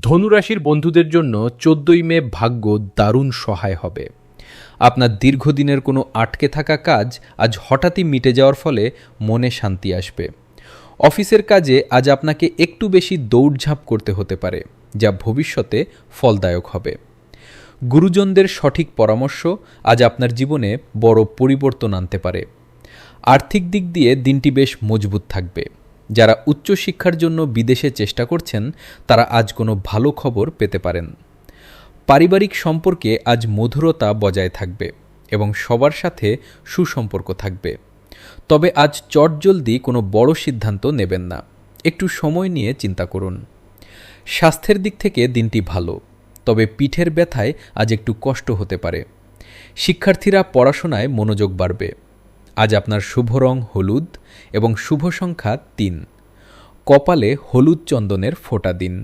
ধনুরাশির বন্ধুদের জন্য 14ই মে ভাগ্য দারুণ সহায় হবে। আপনার দীর্ঘদিনের কোনো আটকে থাকা কাজ আজ হঠাৎই মিটে যাওয়ার ফলে মনে শান্তি আসবে। অফিসের কাজে আজ আপনাকে একটু বেশি দৌড়ঝাঁপ করতে হতে পারে, যা ভবিষ্যতে ফলদায়ক হবে। গুরুজনদের সঠিক পরামর্শ আজ আপনার জীবনে বড় পরিবর্তন আনতে পারে। আর্থিক দিক দিয়ে দিনটি বেশ মজবুত থাকবে। যারা উচ্চশিক্ষার জন্য বিদেশে চেষ্টা করছেন তারা আজ কোনো ভালো খবর পেতে পারেন। পারিবারিক সম্পর্কে আজ মধুরতা বজায় থাকবে এবং সবার সাথে সুসম্পর্ক থাকবে। তবে আজ চটজলদি কোনো বড় সিদ্ধান্ত নেবেন না, একটু সময় নিয়ে চিন্তা করুন। স্বাস্থ্যের দিক থেকে দিনটি ভালো, তবে পিঠের ব্যথায় আজ একটু কষ্ট হতে পারে। শিক্ষার্থীরা পড়াশোনায় মনোযোগ বাড়বে। আজ আপনার শুভ রং হলুদ এবং শুভ সংখ্যা 3। কপালে হলুদ চন্দনের ফোঁটা দিন।